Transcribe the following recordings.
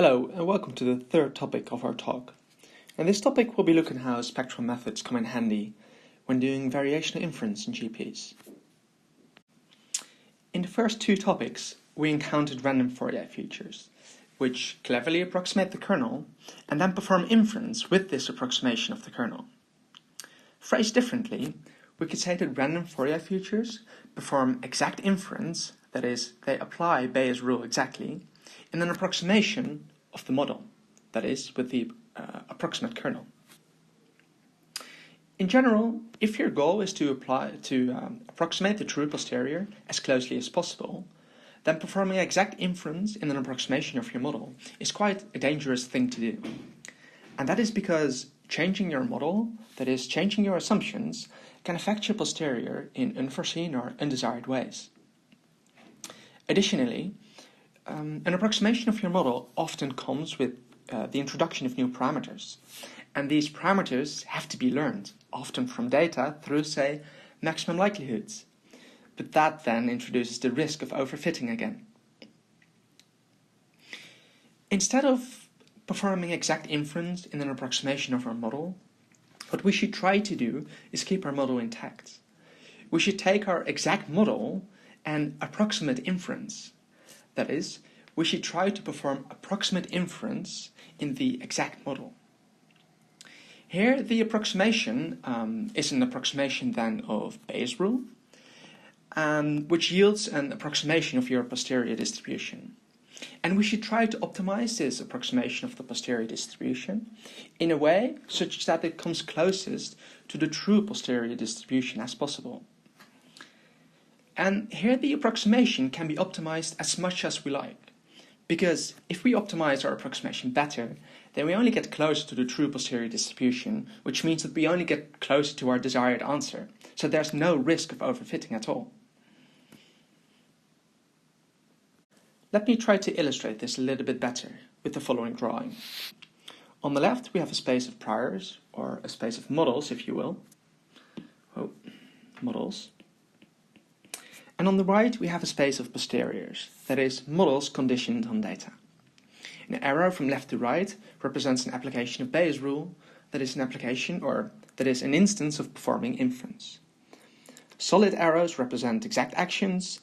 Hello and welcome to the third topic of our talk. In this topic we'll be looking at how spectral methods come in handy when doing variational inference in GPs. In the first two topics we encountered random Fourier features, which cleverly approximate the kernel and then perform inference with this approximation of the kernel. Phrased differently, we could say that random Fourier features perform exact inference, that is, they apply Bayes' rule exactly, in an approximation of the model, that is, with the approximate kernel. In general, if your goal is to approximate the true posterior as closely as possible, then performing exact inference in an approximation of your model is quite a dangerous thing to do. And that is because changing your model, that is, changing your assumptions, can affect your posterior in unforeseen or undesired ways. Additionally, an approximation of your model often comes with the introduction of new parameters, and these parameters have to be learned, often from data through, say, maximum likelihoods. But that then introduces the risk of overfitting again. Instead of performing exact inference in an approximation of our model, what we should try to do is keep our model intact. We should take our exact model and approximate inference. That is, we should try to perform approximate inference in the exact model. Here, the approximation is an approximation then of Bayes' rule, which yields an approximation of your posterior distribution. And we should try to optimize this approximation of the posterior distribution in a way such that it comes closest to the true posterior distribution as possible. And here the approximation can be optimized as much as we like, because if we optimize our approximation better, then we only get closer to the true posterior distribution, which means that we only get closer to our desired answer, so there's no risk of overfitting at all. Let me try to illustrate this a little bit better with the following drawing. On the left we have a space of priors, or a space of models if you will. Models. And on the right we have a space of posteriors, that is, models conditioned on data. An arrow from left to right represents an application of Bayes' rule, that is an application, or that is an instance of performing inference. Solid arrows represent exact actions,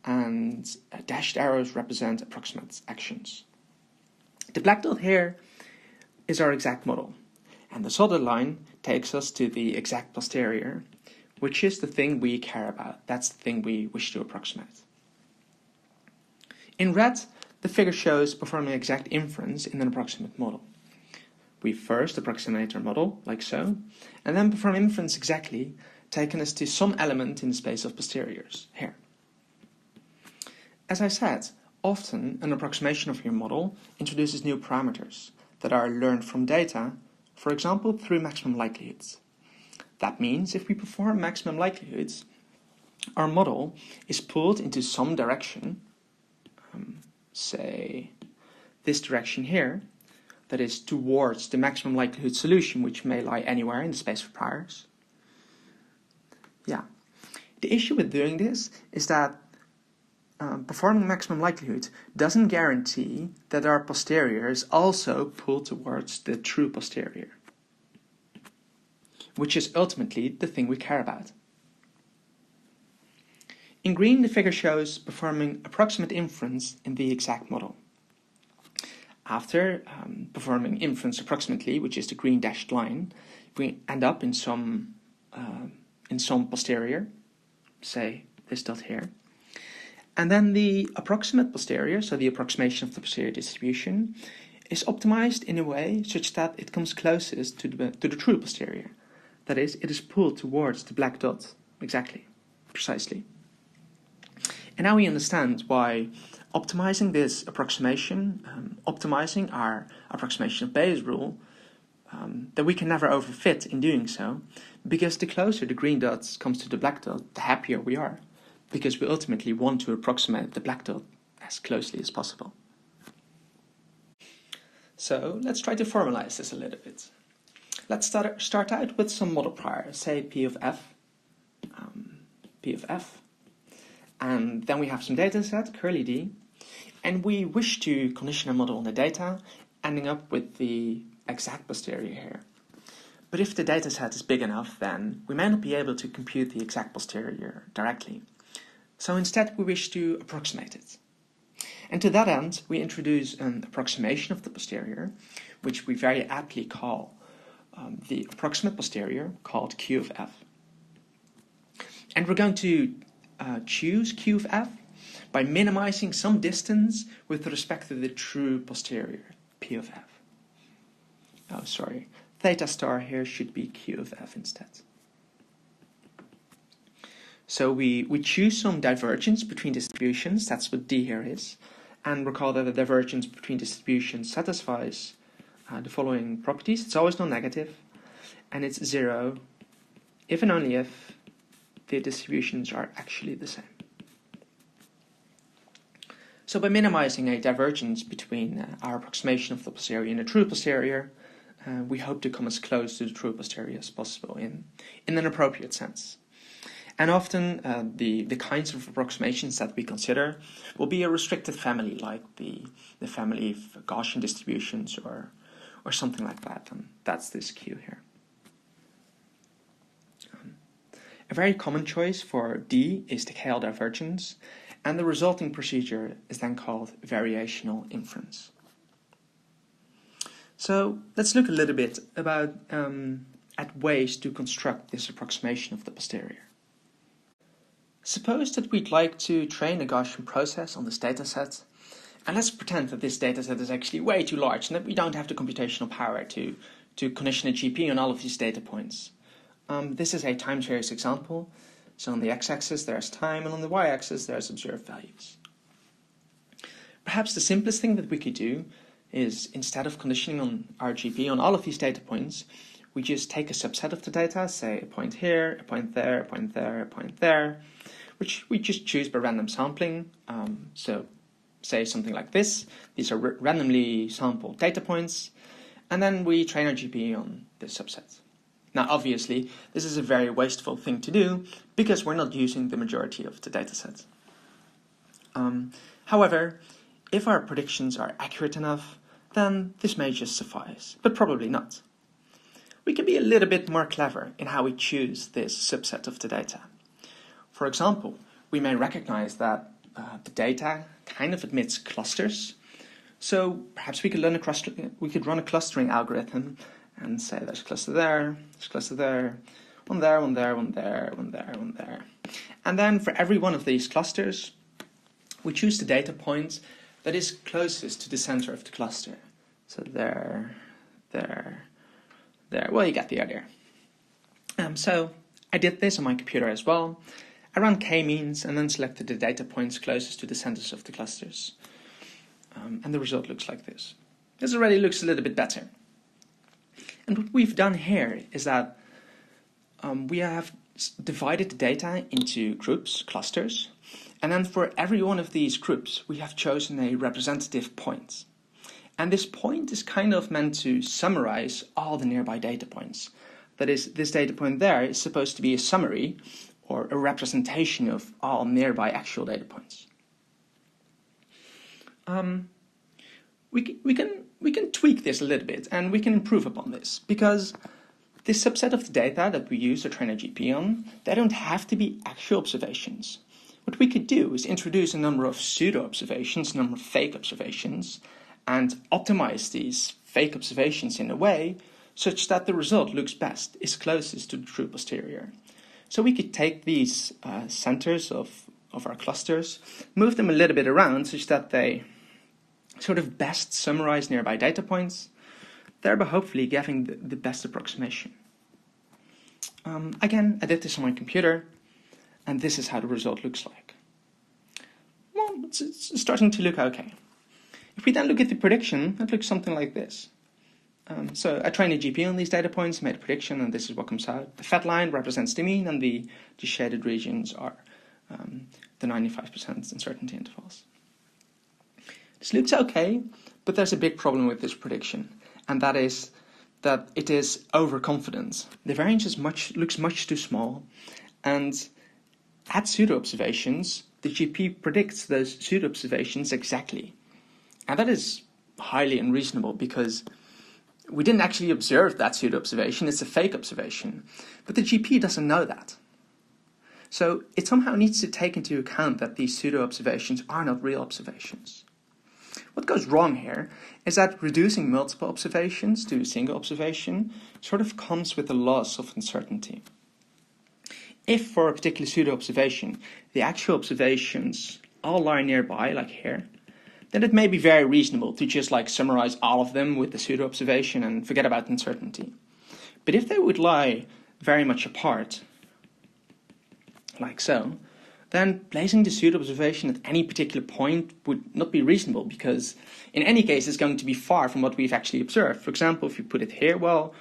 and dashed arrows represent approximate actions. The black dot here is our exact model, and the solid line takes us to the exact posterior, which is the thing we care about. That's the thing we wish to approximate. In red, the figure shows performing exact inference in an approximate model. We first approximate our model, like so, and then perform inference exactly, taking us to some element in the space of posteriors, here. As I said, often an approximation of your model introduces new parameters that are learned from data, for example through maximum likelihoods. That means if we perform maximum likelihoods, our model is pulled into some direction, say this direction here, that is towards the maximum likelihood solution, which may lie anywhere in the space of priors. The issue with doing this is that performing maximum likelihood doesn't guarantee that our posterior is also pulled towards the true posterior, which is ultimately the thing we care about. In green, the figure shows performing approximate inference in the exact model. After performing inference approximately, which is the green dashed line, we end up in some posterior, say this dot here. And then the approximate posterior, so the approximation of the posterior distribution, is optimized in a way such that it comes closest to the true posterior. That is, it is pulled towards the black dot, exactly, precisely. And now we understand why optimizing this approximation, optimizing our approximation of Bayes' rule, that we can never overfit in doing so, because the closer the green dot comes to the black dot, the happier we are, because we ultimately want to approximate the black dot as closely as possible. So let's try to formalize this a little bit. Let's start out with some model priors, say P of f, and then we have some data set, curly D, And we wish to condition a model on the data, ending up with the exact posterior here. But if the dataset is big enough, then we may not be able to compute the exact posterior directly. So instead we wish to approximate it. And to that end, we introduce an approximation of the posterior, which we very aptly call the approximate posterior, called Q of f. And we're going to choose Q of f by minimizing some distance with respect to the true posterior, P of f. Oh, sorry. Theta star here should be Q of f instead. So we choose some divergence between distributions, that's what D here is, and recall that the divergence between distributions satisfies the following properties. It's always non-negative, and it's 0 if and only if the distributions are actually the same. So by minimizing a divergence between our approximation of the posterior and the true posterior, we hope to come as close to the true posterior as possible in an appropriate sense. And often the kinds of approximations that we consider will be a restricted family, like the family of Gaussian distributions or something like that. And that's this Q here. A very common choice for D is the KL divergence, and the resulting procedure is then called variational inference. So let's look a little bit about at ways to construct this approximation of the posterior. Suppose that we'd like to train a Gaussian process on this dataset, and let's pretend that this dataset is actually way too large and that we don't have the computational power to condition a GP on all of these data points. This is a time series example. So on the x-axis there's time, and on the y-axis there's observed values. Perhaps the simplest thing that we could do is, instead of conditioning on our GP on all of these data points, we just take a subset of the data, say a point here, a point there, a point there, a point there, which we just choose by random sampling. So say something like this. These are randomly sampled data points, and then we train our GP on this subset. Now, obviously, this is a very wasteful thing to do because we're not using the majority of the dataset. However, if our predictions are accurate enough, then this may just suffice, but probably not. We can be a little bit more clever in how we choose this subset of the data. For example, we may recognize that the data kind of admits clusters, so perhaps we could run a clustering algorithm and say there's a cluster there, there's a cluster there, one there, one there, one there, one there, one there. And then for every one of these clusters, we choose the data point that is closest to the center of the cluster. So there, there, there. Well, you get the idea. So I did this on my computer as well. I ran k-means and then selected the data points closest to the centers of the clusters. And the result looks like this. This already looks a little bit better. And what we've done here is that we have divided the data into groups, clusters, and then for every one of these groups we have chosen a representative point. And this point is kind of meant to summarize all the nearby data points. That is, this data point there is supposed to be a summary or a representation of all nearby actual data points. We can tweak this a little bit, and we can improve upon this, because this subset of the data that we use to train a GP on, they don't have to be actual observations. What we could do is introduce a number of pseudo-observations, a number of fake observations, and optimize these fake observations in a way such that the result looks best, is closest to the true posterior. So we could take these centers of our clusters, move them a little bit around such that they sort of best summarize nearby data points, thereby hopefully giving the best approximation. Again, I did this on my computer, and this is how the result looks like. Well, it's starting to look okay. If we then look at the prediction, it looks something like this. So I trained a GP on these data points, made a prediction, and this is what comes out. The fat line represents the mean, and the shaded regions are the 95% uncertainty intervals. This looks okay, but there's a big problem with this prediction, and that is that it is overconfident. The variance looks much too small, and at pseudo-observations, the GP predicts those pseudo-observations exactly. And that is highly unreasonable because we didn't actually observe that pseudo-observation, it's a fake observation. But the GP doesn't know that. So it somehow needs to take into account that these pseudo-observations are not real observations. What goes wrong here is that reducing multiple observations to a single observation sort of comes with a loss of uncertainty. If for a particular pseudo-observation the actual observations all lie nearby, like here, then it may be very reasonable to just summarize all of them with the pseudo-observation and forget about uncertainty. But if they would lie very much apart, like so, then placing the pseudo-observation at any particular point would not be reasonable because in any case it's going to be far from what we've actually observed. For example, if you put it here, well,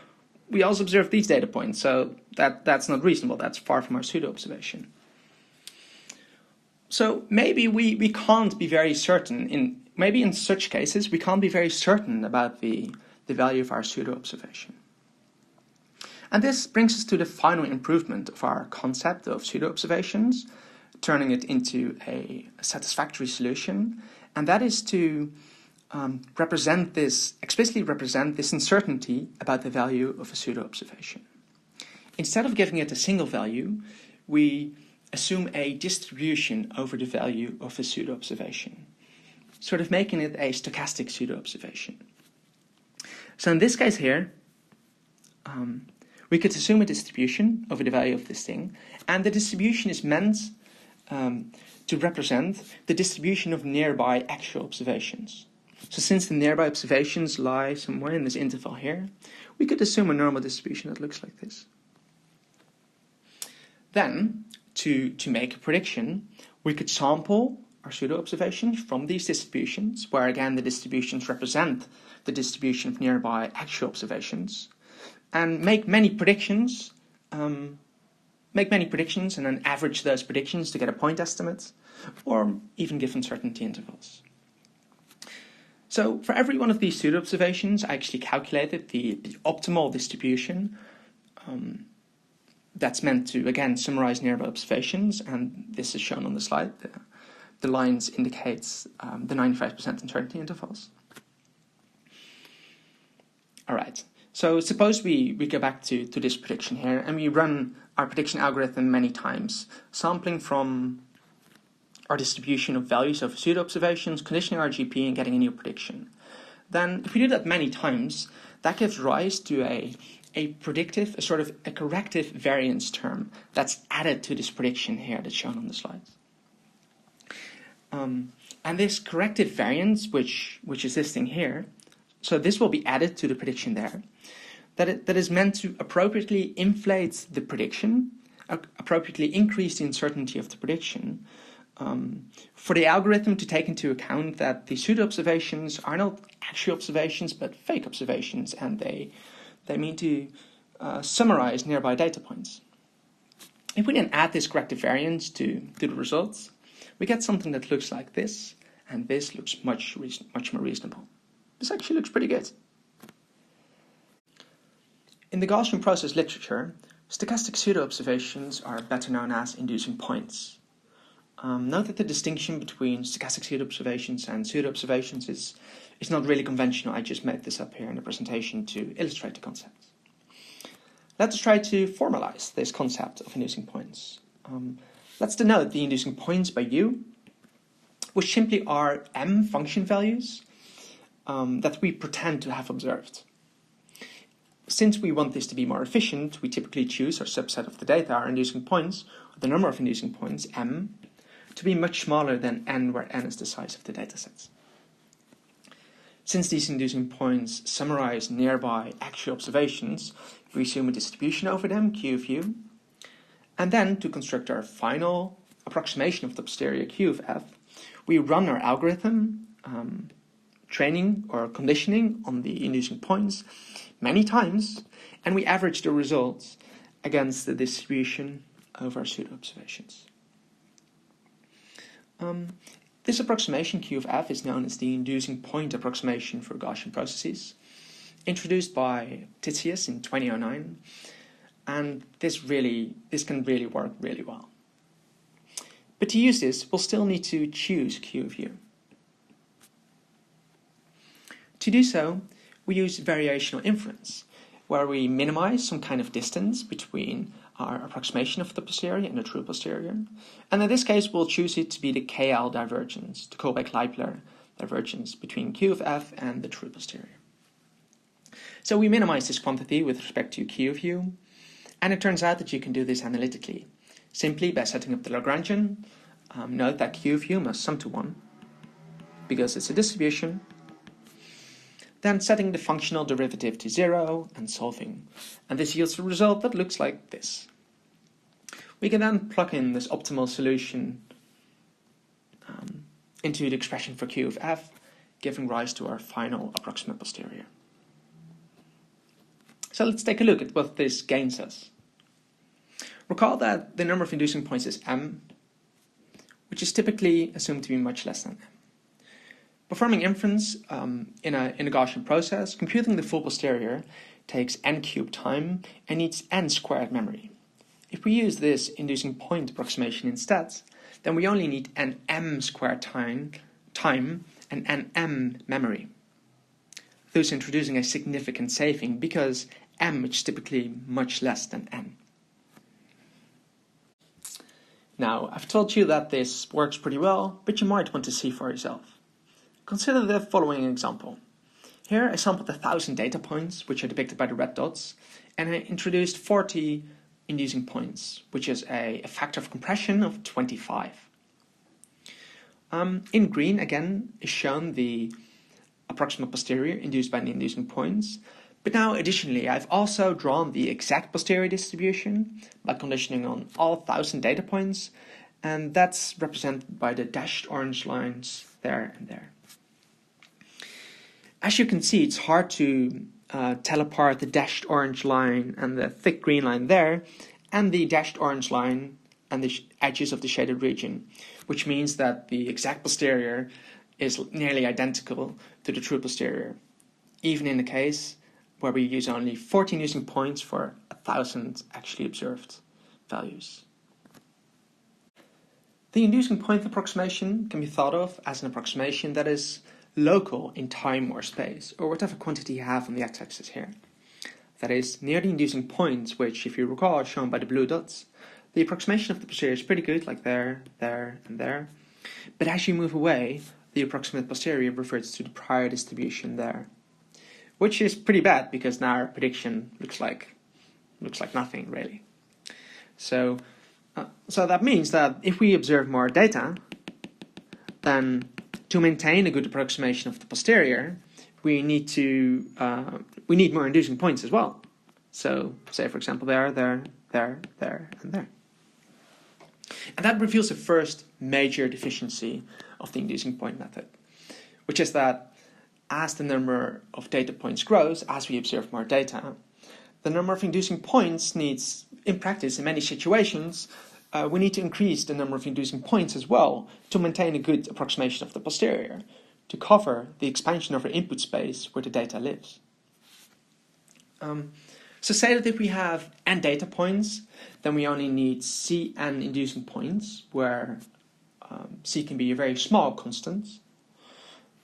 we also observed these data points, so that's not reasonable, that's far from our pseudo-observation. So maybe we can't be very certain, maybe in such cases we can't be very certain about the value of our pseudo-observation. And this brings us to the final improvement of our concept of pseudo-observations, turning it into a satisfactory solution, and that is to explicitly represent this uncertainty about the value of a pseudo-observation. Instead of giving it a single value, we assume a distribution over the value of a pseudo-observation, sort of making it a stochastic pseudo-observation. So in this case here, we could assume a distribution over the value of this thing, and the distribution is meant to represent the distribution of nearby actual observations. So since the nearby observations lie somewhere in this interval here, we could assume a normal distribution that looks like this. Then, to make a prediction, we could sample our pseudo-observations from these distributions, where again the distributions represent the distribution of nearby actual observations, and make many predictions and then average those predictions to get a point estimate, or even give uncertainty intervals. So for every one of these pseudo-observations, I actually calculated the optimal distribution that's meant to, again, summarize nearby observations, and this is shown on the slide. The lines indicate the 95% uncertainty intervals. All right. So suppose we go back to this prediction here, and we run our prediction algorithm many times, sampling from our distribution of values of pseudo-observations, conditioning our GP, and getting a new prediction. Then, if we do that many times, that gives rise to a corrective variance term that's added to this prediction here that's shown on the slides. And this corrective variance, which is this thing here, so this will be added to the prediction there, that is meant to appropriately inflate the prediction, appropriately increase the uncertainty of the prediction, for the algorithm to take into account that the pseudo-observations are not actual observations but fake observations, and they mean to summarize nearby data points. If we then add this corrective variance to the results, we get something that looks like this, and this looks much more reasonable. This actually looks pretty good. In the Gaussian process literature, stochastic pseudo-observations are better known as inducing points. Note that the distinction between stochastic pseudo-observations and pseudo-observations is not really conventional. I just made this up here in the presentation to illustrate the concept. Let us try to formalize this concept of inducing points. Let's denote the inducing points by U, which simply are m function values that we pretend to have observed. Since we want this to be more efficient, we typically choose our subset of the data, our inducing points, or the number of inducing points, m, to be much smaller than n, where n is the size of the datasets. Since these inducing points summarize nearby actual observations, we assume a distribution over them, Q of U, and then to construct our final approximation of the posterior Q of F, we run our algorithm, training or conditioning on the inducing points many times, and we average the results against the distribution of our pseudo-observations. This approximation, Q of F, is known as the inducing point approximation for Gaussian processes, introduced by Titius in 2009, and this can really work really well. But to use this, we'll still need to choose Q of U. To do so, we use variational inference, where we minimize some kind of distance between our approximation of the posterior and the true posterior. And in this case, we'll choose it to be the KL divergence, the Kolbeck-Leibler divergence between Q of F and the true posterior. So we minimize this quantity with respect to Q of U, and it turns out that you can do this analytically, simply by setting up the Lagrangian. Note that Q of U must sum to 1, because it's a distribution. Then setting the functional derivative to 0 and solving. And this yields a result that looks like this. We can then plug in this optimal solution into the expression for Q of F, giving rise to our final approximate posterior. So let's take a look at what this gains us. Recall that the number of inducing points is m, which is typically assumed to be much less than m. Performing inference in a Gaussian process, computing the full posterior takes n cubed time and needs n squared memory. If we use this inducing point approximation instead, then we only need n m squared time and n m memory, thus introducing a significant saving because m is typically much less than n. Now, I've told you that this works pretty well, but you might want to see for yourself. Consider the following example. Here I sampled 1,000 data points, which are depicted by the red dots, and I introduced 40 inducing points, which is a factor of compression of 25. In green, again, is shown the approximate posterior induced by the inducing points, but now additionally I've also drawn the exact posterior distribution by conditioning on all 1,000 data points, and that's represented by the dashed orange lines there and there. As you can see, it's hard to tell apart the dashed orange line and the thick green line there, and the dashed orange line and the edges of the shaded region, which means that the exact posterior is nearly identical to the true posterior, even in the case where we use only 14 inducing points for 1,000 actually observed values. The inducing point approximation can be thought of as an approximation that is local in time or space, or whatever quantity you have on the x-axis here. That is, near the inducing points, which, if you recall, are shown by the blue dots, the approximation of the posterior is pretty good, like there, there, and there. But as you move away, the approximate posterior reverts to the prior distribution there, which is pretty bad because now our prediction looks like nothing really. So that means that if we observe more data, then to maintain a good approximation of the posterior, we need more inducing points as well. So, say for example, there, and there. And that reveals the first major deficiency of the inducing point method, which is that as the number of data points grows, as we observe more data, the number of inducing points needs, in practice, in many situations, we need to increase the number of inducing points as well to maintain a good approximation of the posterior, to cover the expansion of our input space where the data lives. So say that if we have n data points, then we only need Cn inducing points, where C can be a very small constant.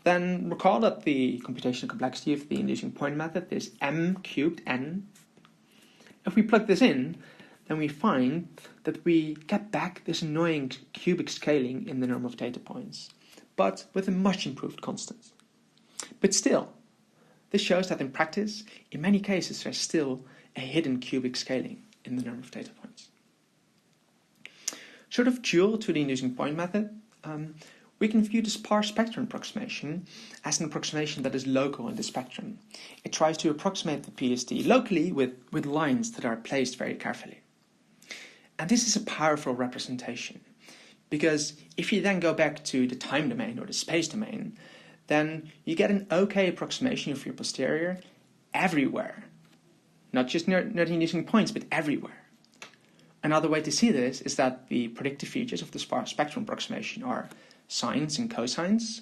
Then recall that the computational complexity of the inducing point method is m cubed n. If we plug this in, then we find that we get back this annoying cubic scaling in the number of data points, but with a much improved constant. But still, this shows that in practice, in many cases, there's still a hidden cubic scaling in the number of data points. Sort of dual to the inducing point method, we can view the sparse spectrum approximation as an approximation that is local in the spectrum. It tries to approximate the PSD locally with lines that are placed very carefully. And this is a powerful representation, because if you then go back to the time domain or the space domain, then you get an okay approximation of your posterior everywhere. Not just near the inducing points, but everywhere. Another way to see this is that the predictive features of the sparse spectrum approximation are sines and cosines,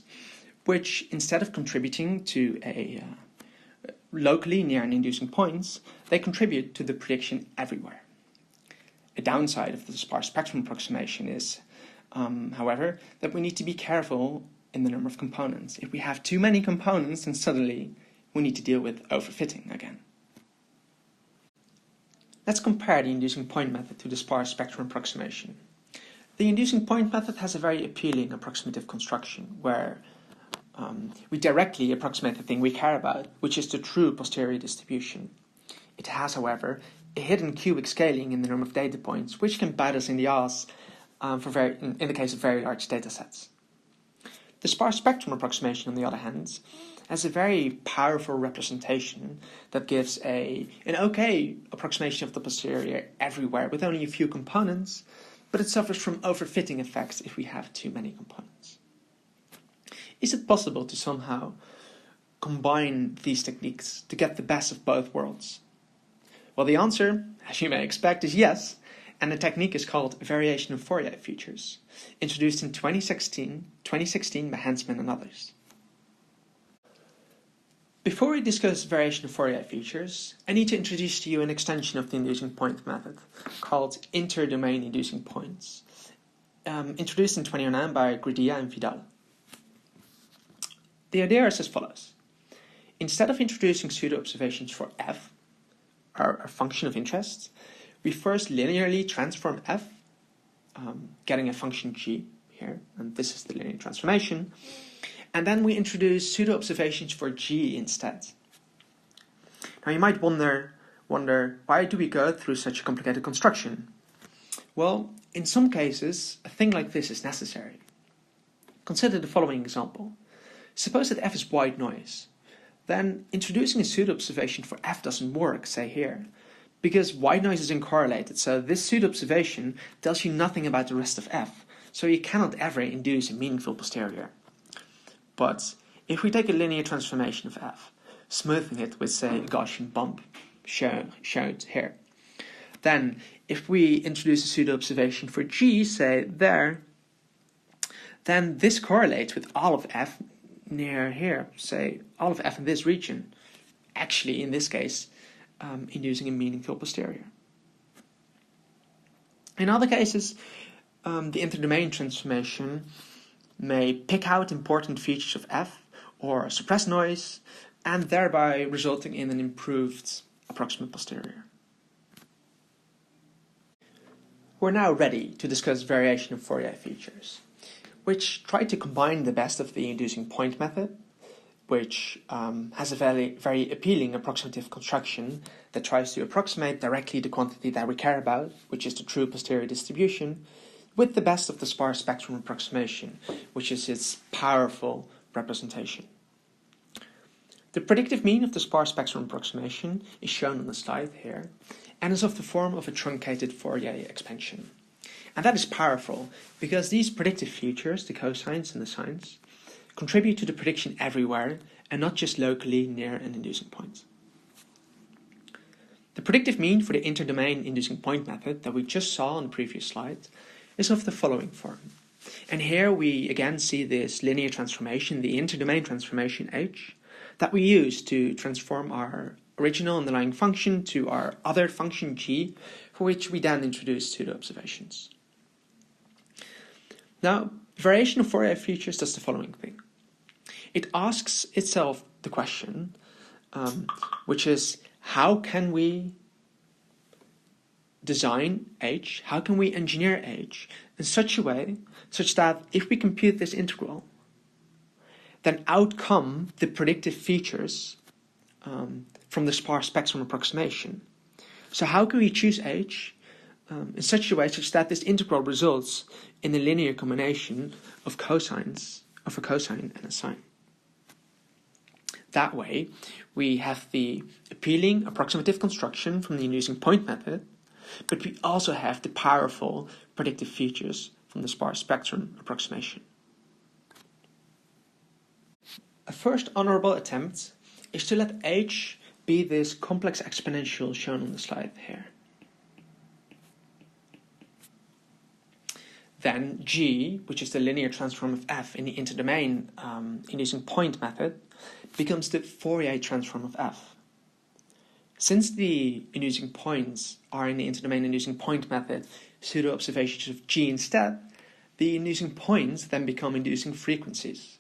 which instead of contributing to a locally near an inducing points, they contribute to the prediction everywhere. A downside of the sparse spectrum approximation is however, that we need to be careful in the number of components. If we have too many components, then suddenly we need to deal with overfitting again. Let's compare the inducing point method to the sparse spectrum approximation. The inducing point method has a very appealing approximative construction where we directly approximate the thing we care about, which is the true posterior distribution. It has, however, a hidden cubic scaling in the number of data points, which can bite us in the ass in the case of very large data sets. The sparse spectrum approximation, on the other hand, has a very powerful representation that gives an okay approximation of the posterior everywhere with only a few components, but it suffers from overfitting effects if we have too many components. Is it possible to somehow combine these techniques to get the best of both worlds? Well, the answer, as you may expect, is yes, and the technique is called variation of Fourier features, introduced in 2016 by Hensman and others. Before we discuss variation of Fourier features, I need to introduce to you an extension of the inducing point method called inter-domain inducing points, introduced in 2009 by Requeima and Vidal. The idea is as follows. Instead of introducing pseudo-observations for f, our function of interest, we first linearly transform f, getting a function g here, and this is the linear transformation, and then we introduce pseudo-observations for g instead. Now you might wonder why do we go through such a complicated construction? Well, in some cases, a thing like this is necessary. Consider the following example. Suppose that f is white noise. Then introducing a pseudo-observation for f doesn't work, say here, because white noise is uncorrelated, so this pseudo-observation tells you nothing about the rest of f, so you cannot ever induce a meaningful posterior. But if we take a linear transformation of f, smoothing it with, say, a Gaussian bump, shown here, then if we introduce a pseudo-observation for g, say there, then this correlates with all of f near here, say all of f in this region, actually in this case inducing a meaningful posterior. In other cases, the interdomain transformation may pick out important features of f or suppress noise, and thereby resulting in an improved approximate posterior. We're now ready to discuss variation of Fourier features, which try to combine the best of the inducing point method, which has a very appealing approximative construction that tries to approximate directly the quantity that we care about, which is the true posterior distribution, with the best of the sparse spectrum approximation, which is its powerful representation. The predictive mean of the sparse spectrum approximation is shown on the slide here, and is of the form of a truncated Fourier expansion. And that is powerful, because these predictive features, the cosines and the sines, contribute to the prediction everywhere, and not just locally near an inducing point. The predictive mean for the interdomain inducing point method that we just saw on the previous slide is of the following form. And here we again see this linear transformation, the interdomain transformation h, that we use to transform our original underlying function to our other function g, for which we then introduce pseudo-observations. Now, variation of Fourier features does the following thing. It asks itself the question, which is, how can we design h, how can we engineer h in such a way such that if we compute this integral, then out come the predictive features from the sparse spectrum approximation. So how can we choose h in such a way such that this integral results in a linear combination of cosines, of a cosine and a sine? That way, we have the appealing approximative construction from the inducing point method, but we also have the powerful predictive features from the sparse spectrum approximation. A first honorable attempt is to let h be this complex exponential shown on the slide here. Then g, which is the linear transform of f in the interdomain inducing point method, becomes the Fourier transform of f. Since the inducing points are in the interdomain inducing point method pseudo-observations of g instead, the inducing points then become inducing frequencies.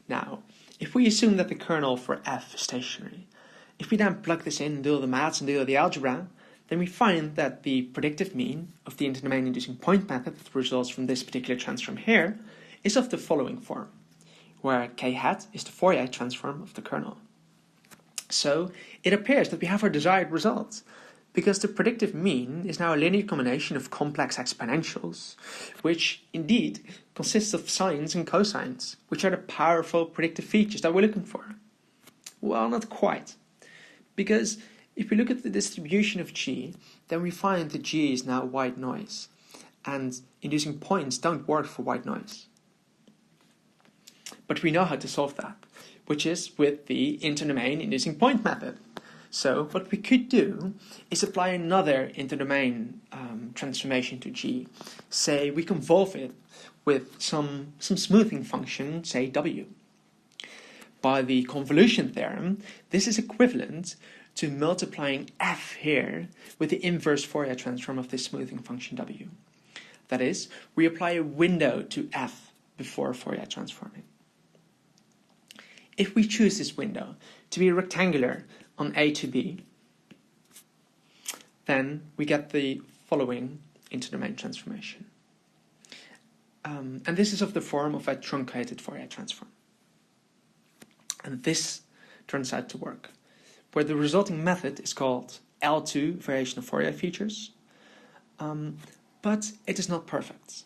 Now, if we assume that the kernel for f is stationary, if we then plug this in, do all the maths and do all the algebra, then we find that the predictive mean of the interdomain inducing point method that results from this particular transform here is of the following form, where k hat is the Fourier transform of the kernel. So it appears that we have our desired result, because the predictive mean is now a linear combination of complex exponentials, which indeed consists of sines and cosines, which are the powerful predictive features that we're looking for. Well, not quite, because if we look at the distribution of G, then we find that G is now white noise, and inducing points don't work for white noise. But we know how to solve that, which is with the interdomain inducing point method. So what we could do is apply another interdomain transformation to G. Say we convolve it with some smoothing function, say W. By the convolution theorem, this is equivalent to multiplying f here with the inverse Fourier transform of this smoothing function W. That is, we apply a window to f before Fourier transforming. If we choose this window to be rectangular on A to B, then we get the following interdomain transformation. And this is of the form of a truncated Fourier transform. And this turns out to work, where the resulting method is called L2 variation of Fourier features, but it is not perfect.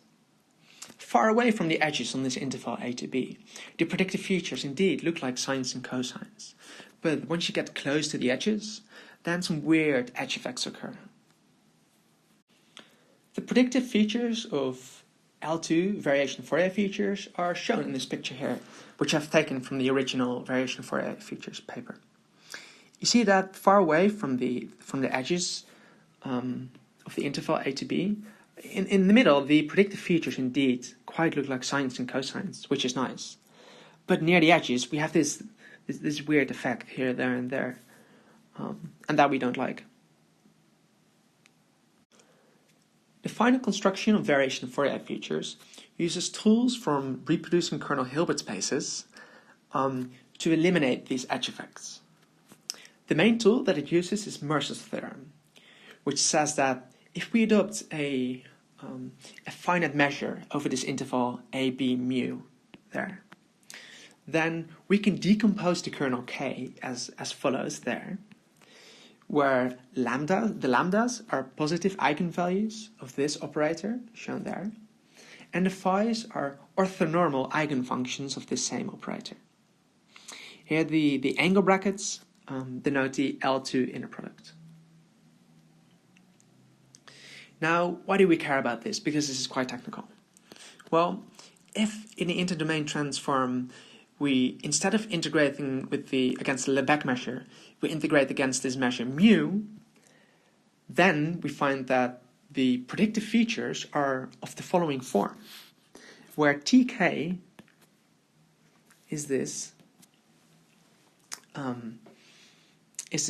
Far away from the edges on this interval A to B, the predictive features indeed look like sines and cosines, but once you get close to the edges, then some weird edge effects occur. The predictive features of L2 variation Fourier features are shown in this picture here, which I've taken from the original variation Fourier features paper. You see that far away from the edges of the interval A to B, in the middle, the predictive features indeed quite look like sines and cosines, which is nice. But near the edges, we have this weird effect here, there, and there, and that we don't like. The final construction of variation Fourier features uses tools from reproducing kernel Hilbert spaces to eliminate these edge effects. The main tool that it uses is Mercer's theorem, which says that if we adopt a finite measure over this interval a, b, mu there, then we can decompose the kernel k as follows there, where the lambdas are positive eigenvalues of this operator, shown there, and the phi's are orthonormal eigenfunctions of this same operator. Here the angle brackets denote the L2 inner product. Now, why do we care about this? Because this is quite technical. Well, if in the interdomain transform we, instead of integrating against the Lebesgue measure, we integrate against this measure mu, then we find that the predictive features are of the following form, where tk is this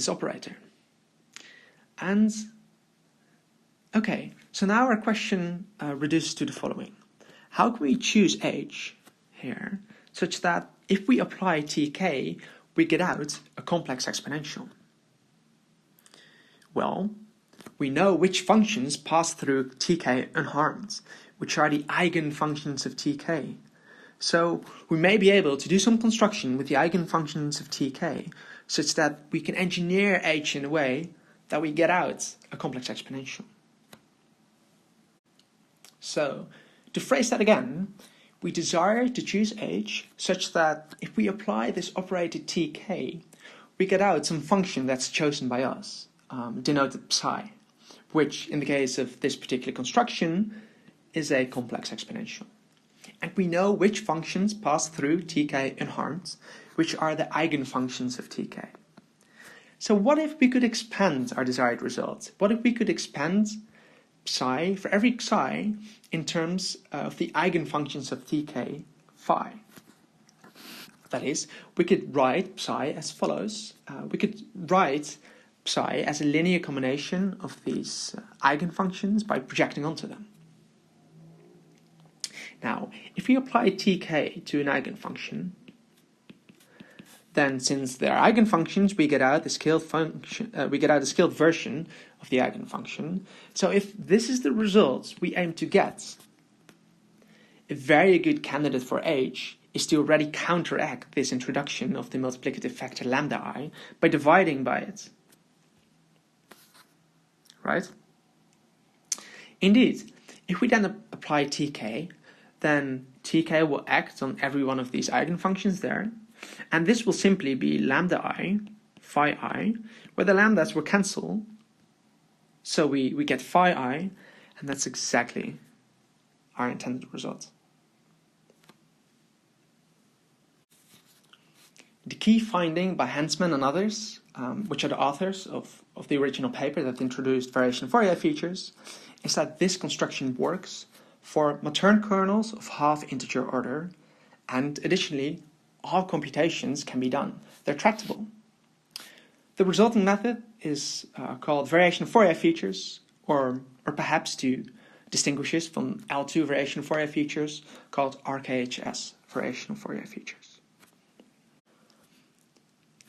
operator. And okay, so now our question reduces to the following. How can we choose h here such that if we apply tk, we get out a complex exponential? Well, we know which functions pass through tk unharmed, which are the eigenfunctions of tk. So we may be able to do some construction with the eigenfunctions of tk such that we can engineer h in a way that we get out a complex exponential. So, to phrase that again, we desire to choose h such that if we apply this operator tk, we get out some function that's chosen by us, denoted psi, which in the case of this particular construction is a complex exponential. And we know which functions pass through tk unharmed, which are the eigenfunctions of tk. So what if we could expand our desired result? What if we could expand psi, for every psi, in terms of the eigenfunctions of tk phi? That is, we could write psi as follows. We could write psi as a linear combination of these eigenfunctions by projecting onto them. Now, if we apply tk to an eigenfunction, then since they're eigenfunctions, we get out the scaled function. We get out a scaled version of the eigenfunction. So if this is the result we aim to get, a very good candidate for h is to already counteract this introduction of the multiplicative factor lambda I by dividing by it. Right? Indeed, if we then apply tk, then tk will act on every one of these eigenfunctions there, and this will simply be lambda I, phi I, where the lambdas will cancel, so we get phi I, and that's exactly our intended result. The key finding by Hensman and others, which are the authors of the original paper that introduced variation Fourier features, is that this construction works for Matern kernels of half-integer order, and additionally, all computations can be done. They're tractable. The resulting method is called variation Fourier features, or perhaps to distinguish it from L2 variation Fourier features, called RKHS variation Fourier features.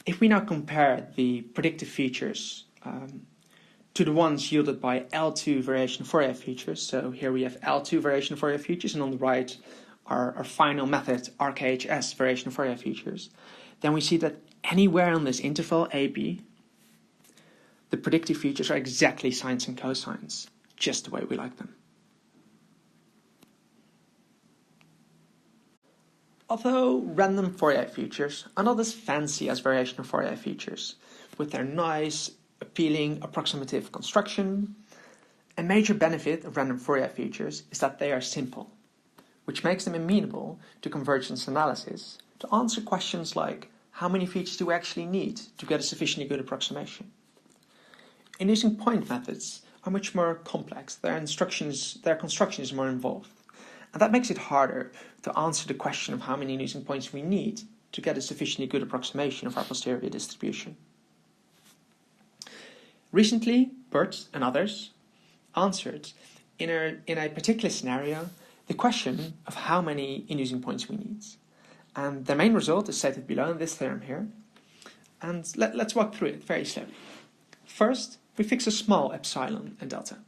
If we now compare the predictive features to the ones yielded by L2 variation Fourier features, so here we have L2 variation Fourier features, and on the right our final method, RKHS variation Fourier features, then we see that anywhere on this interval AB, the predictive features are exactly sines and cosines, just the way we like them. Although random Fourier features are not as fancy as variation Fourier features, with their nice, appealing, approximative construction, a major benefit of random Fourier features is that they are simple, which makes them amenable to convergence analysis to answer questions like, how many features do we actually need to get a sufficiently good approximation? Inducing point methods are much more complex, their construction is more involved, and that makes it harder to answer the question of how many inducing points we need to get a sufficiently good approximation of our posterior distribution. Recently, Bert and others answered, in a particular scenario, the question of how many inducing points we need. And the main result is stated below in this theorem here. And let's walk through it very slowly. First, we fix a small epsilon and delta.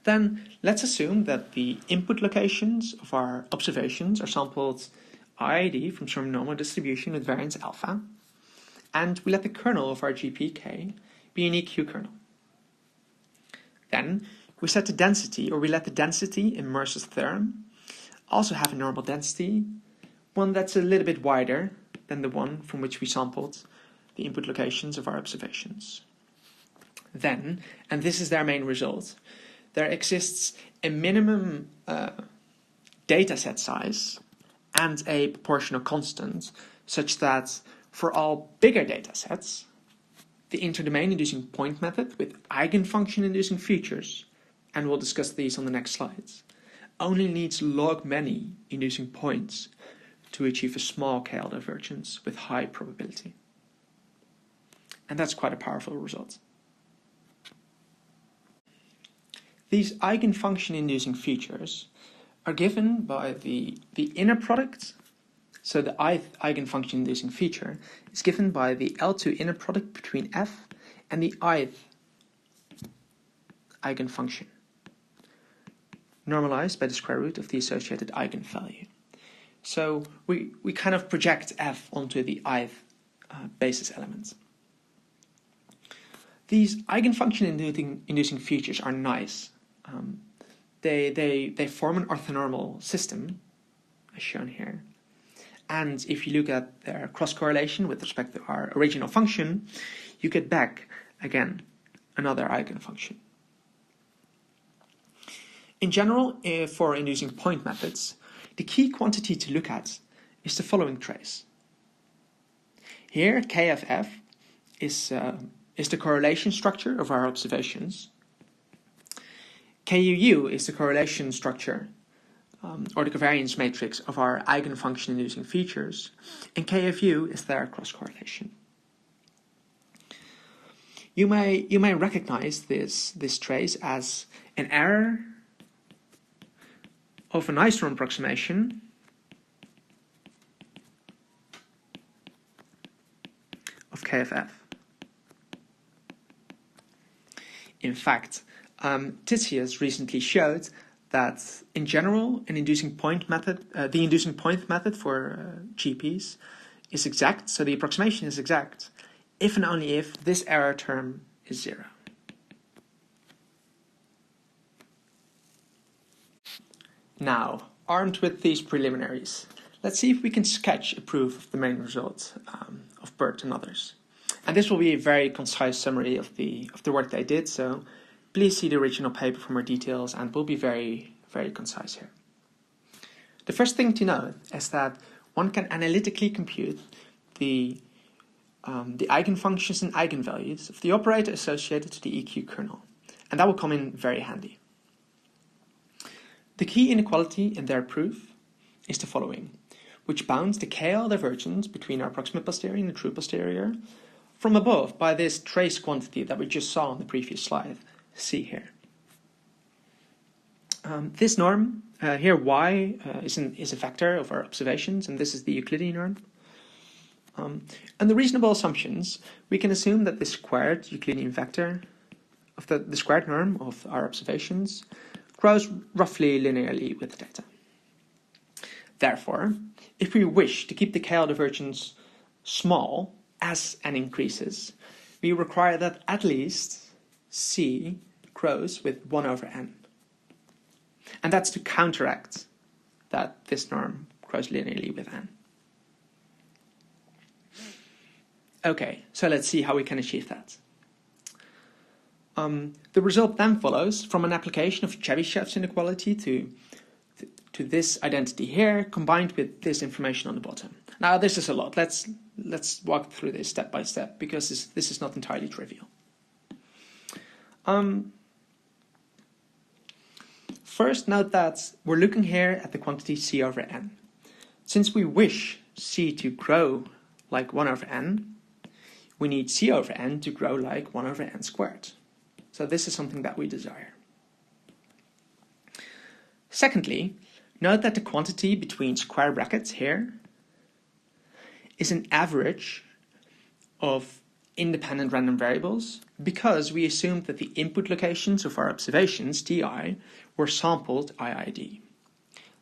Then let's assume that the input locations of our observations are sampled IID from some normal distribution with variance alpha, and we let the kernel of our GPK be an EQ kernel. Then we set the density, or we let the density in Mercer's theorem also have a normal density, one that's a little bit wider than the one from which we sampled the input locations of our observations. Then, and this is their main result, there exists a minimum data set size and a proportional constant such that for all bigger data sets, the interdomain inducing point method with eigenfunction inducing features, and we'll discuss these on the next slides, only needs log many inducing points to achieve a small KL divergence with high probability. And that's quite a powerful result. These eigenfunction inducing features are given by the inner product. So the ith eigenfunction inducing feature is given by the L2 inner product between f and the ith eigenfunction, normalized by the square root of the associated eigenvalue. So we kind of project f onto the ith basis element. These eigenfunction inducing features are nice. They form an orthonormal system, as shown here. And if you look at their cross-correlation with respect to our original function, you get back, again, another eigenfunction. In general, for inducing point methods, the key quantity to look at is the following trace. Here, KFF is the correlation structure of our observations. KUU is the correlation structure, or the covariance matrix of our eigenfunction inducing features, and KFU is their cross-correlation. You may recognize this trace as an error of an isonorm approximation of k of f. In fact, Titius recently showed that in general, the inducing point method for GPs is exact, so the approximation is exact, if and only if this error term is 0. Now, armed with these preliminaries, let's see if we can sketch a proof of the main result of Bert and others. And this will be a very concise summary of the work they did, so please see the original paper for more details, and we'll be very, very concise here. The first thing to note is that one can analytically compute the eigenfunctions and eigenvalues of the operator associated to the EQ kernel, and that will come in very handy. The key inequality in their proof is the following, which bounds the KL divergence between our approximate posterior and the true posterior from above by this trace quantity that we just saw on the previous slide. See here. This norm, here y is a vector of our observations, and this is the Euclidean norm. Under reasonable assumptions, we can assume that this squared Euclidean vector of the squared norm of our observations grows roughly linearly with data. Therefore, if we wish to keep the KL divergence small as n increases, we require that at least C grows with 1 over n. And that's to counteract that this norm grows linearly with n. Okay, so let's see how we can achieve that. The result then follows from an application of Chebyshev's inequality to this identity here, combined with this information on the bottom. Now this is a lot. Let's walk through this step by step, because this is not entirely trivial. First, note that we're looking here at the quantity C over n. Since we wish C to grow like 1 over n, we need C over n to grow like 1 over n squared. So this is something that we desire. Secondly, note that the quantity between square brackets here is an average of independent random variables, because we assumed that the input locations of our observations, Ti, were sampled IID.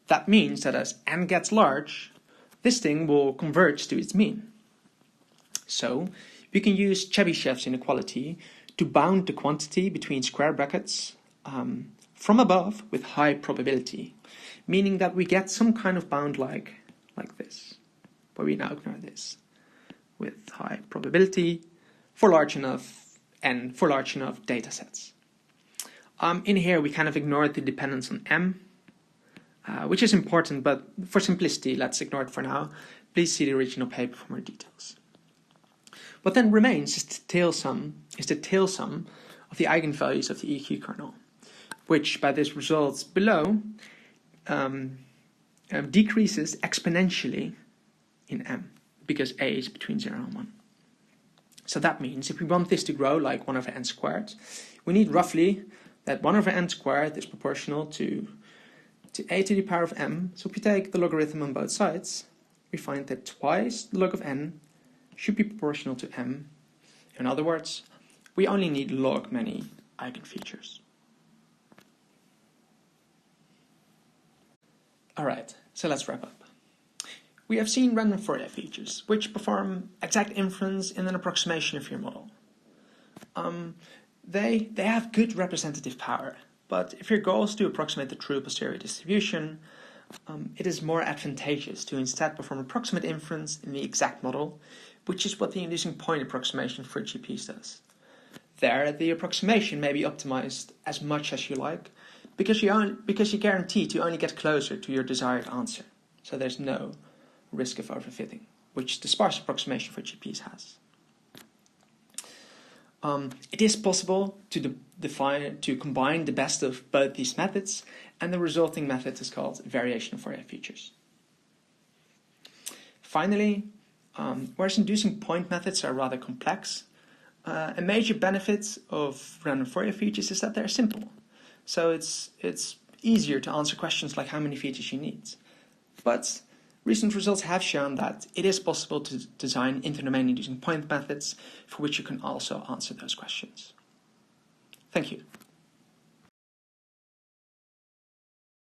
That means that as n gets large, this thing will converge to its mean. So we can use Chebyshev's inequality to bound the quantity between square brackets from above with high probability, meaning that we get some kind of bound like this, where we now ignore this, with high probability for large enough n, for large enough data sets. In here we kind of ignored the dependence on m, which is important, but for simplicity let's ignore it for now. Please see the original paper for more details. What then remains is the tail sum of the eigenvalues of the EQ kernel, which by this results below decreases exponentially in m, because a is between 0 and 1. So that means if we want this to grow like 1 over n squared, we need roughly that 1 over n squared is proportional to a to the power of m. So if we take the logarithm on both sides, we find that twice the log of n should be proportional to m. In other words, we only need log many eigenfeatures. Alright, so let's wrap up. We have seen random Fourier features, which perform exact inference in an approximation of your model. They have good representative power, but if your goal is to approximate the true posterior distribution, it is more advantageous to instead perform approximate inference in the exact model, which is what the inducing point approximation for GPs does. There, the approximation may be optimized as much as you like, because you guarantee to only get closer to your desired answer, so there's no risk of overfitting, which the sparse approximation for GPs has. It is possible to combine the best of both these methods, and the resulting method is called variation of Fourier features. Finally, whereas inducing point methods are rather complex, a major benefit of random Fourier features is that they're simple. So it's easier to answer questions like how many features you need. But recent results have shown that it is possible to design infinite domain using point methods for which you can also answer those questions. Thank you.